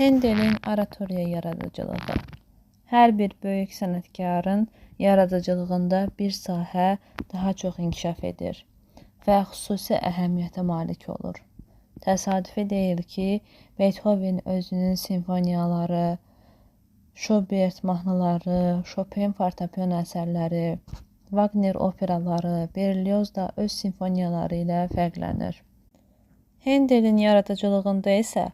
Hendelin oratoriya yaradıcılığı. Hər bir böyük sənətkarın yaradıcılığında bir sahə daha çox inkişaf edir və xüsusi əhəmiyyətə malik olur. Təsadüfi deyil ki, Beethoven özünün simfoniyaları, Schubert mahnıları, Chopin fortepiano əsərləri, Wagner operaları, Berlioz da öz simfoniyaları ilə fərqlənir. Hendelin yaradıcılığında isə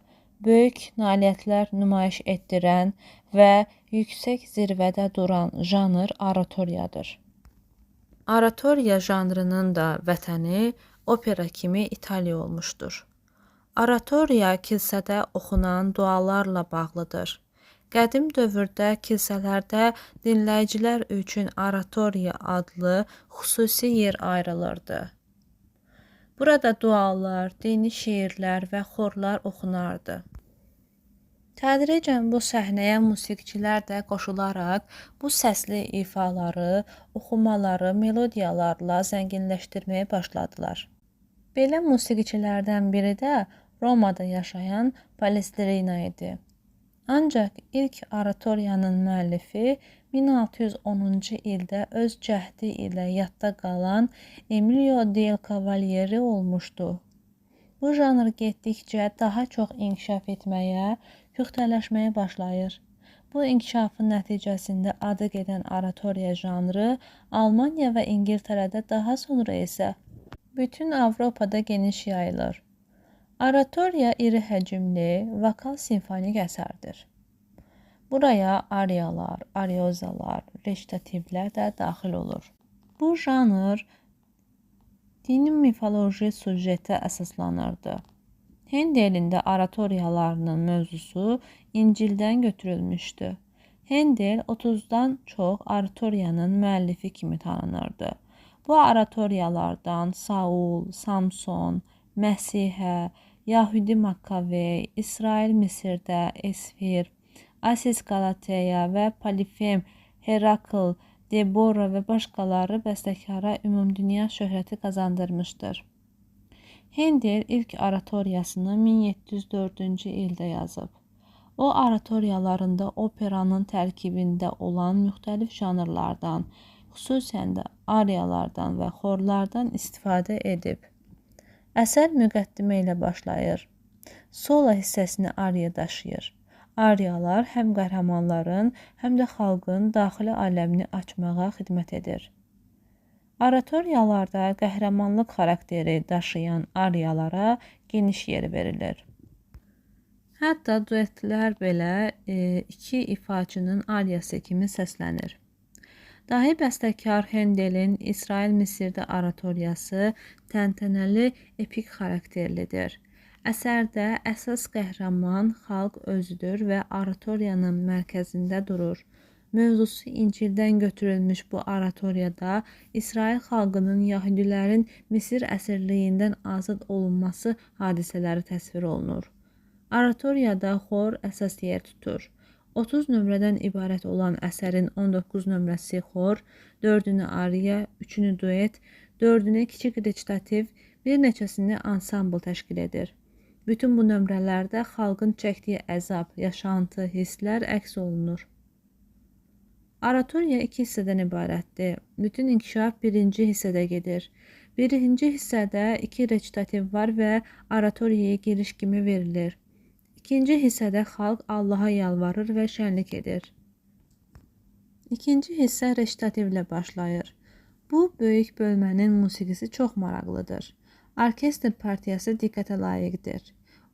böyük nailiyyətlər nümayiş etdirən və yüksək zirvədə duran janr oratoriyadır. Oratoriya janrının da vətəni opera kimi İtaliya olmuşdur. Oratoriya kilsədə oxunan dualarla bağlıdır. Qədim dövrdə kilsələrdə dinləyicilər üçün oratoriya adlı xüsusi yer ayrılırdı. Burada dualar, dini şeirlər və xorlar oxunardı. Tədricən bu səhnəyə musiqiçilər də qoşularaq bu səsli ifaları, oxumaları melodiyalarla zənginləşdirməyə başladılar. Belə musiqiçilərdən biri də Romada yaşayan Palestrina idi. Ancaq ilk oratoriyanın müəllifi 1610-cu ildə öz cəhdi ilə yadda qalan Emilio del Cavalieri olmuşdu. Bu janr getdikcə daha çox inkişaf etməyə, küxtələşməyə başlayır. Bu inkişafın nəticəsində adı gedən oratoriya janrı Almaniya və İngiltərədə, daha sonra isə bütün Avropada geniş yayılır. Oratoriya iri həcmli, vokal simfonik əsərdir. Buraya ariyalar, ariozalar, reçitativlər də daxil olur. Bu janr dini mifoloji sujetə əsaslanırdı. Hendelin də oratoriyalarının mövzusu İncildən götürülmüşdü. Hendel 30-dan çox oratoriyanın müəllifi kimi tanınırdı. Bu oratoriyalardan Saul, Samson, Məsihə, Yahudi Makkavey, İsrail Misirdə, Esfir, Asis Qalateya və Polifem, Herakl, Debora və başqaları bəstəkara ümumdünya şöhrəti qazandırmışdır. Hendel ilk oratoriyasını 1704-cü ildə yazıb. O oratoriyalarında operanın tərkibində olan müxtəlif janrlardan, xüsusən də ariyalardan və xorlardan istifadə edib. Əsər müqəddimə ilə başlayır. Solo hissəsini ariya daşıyır. Ariyalar həm qəhrəmanların, həm də xalqın daxili aləmini açmağa xidmət edir. Oratoriyalarda qəhrəmanlıq xarakteri daşıyan ariyalara geniş yer verilir. Hətta duetlər belə iki ifaçının ariyası kimi səslənir. Dahi bəstəkar Hendelin İsrail Misirdə oratoriyası təntənəli epik xarakterlidir. Əsərdə əsas qəhrəman xalq özüdür və oratoriyanın mərkəzində durur. Mövzusu İncildən götürülmüş bu oratoriyada İsrail xalqının Yahudilərin Misir əsirliyindən azad olunması hadisələri təsvir olunur. Oratoriyada xor əsas yer tutur. 30 nömrədən ibarət olan əsərin 19 nömrəsi xor, 4-ünü ariya, 3-ünü duet, 4-ünü kiçik reçitativ, bir neçəsini ansambl təşkil edir. Bütün bu nömrələrdə xalqın çəkdiyi əzab, yaşantı, hisslər əks olunur. Oratoriya 2 hissədən ibarətdir. Bütün inkişaf birinci hissədə gedir. Birinci hissədə 2 reçitativ var və oratoriyaya giriş kimi verilir. İkinci hissədə xalq Allaha yalvarır və şənlik edir. İkinci hissə reçitativlə başlayır. Bu böyük bölmənin musiqisi çox maraqlıdır. Orkestr partiyası diqqətə layiqdir.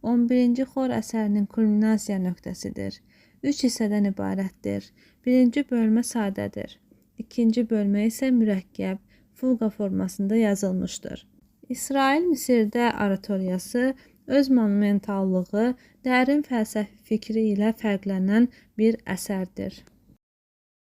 11-ci xor əsərinin kulminasiya nöqtəsidir. 3 hissədən ibarətdir. Birinci bölmə sadədir. İkinci bölmə isə mürəkkəb, fuqa formasında yazılmışdır. İsrail Misirdə oratoriyası öz monumentallığı, dərin fəlsəfi fikri ilə fərqlənən bir əsərdir.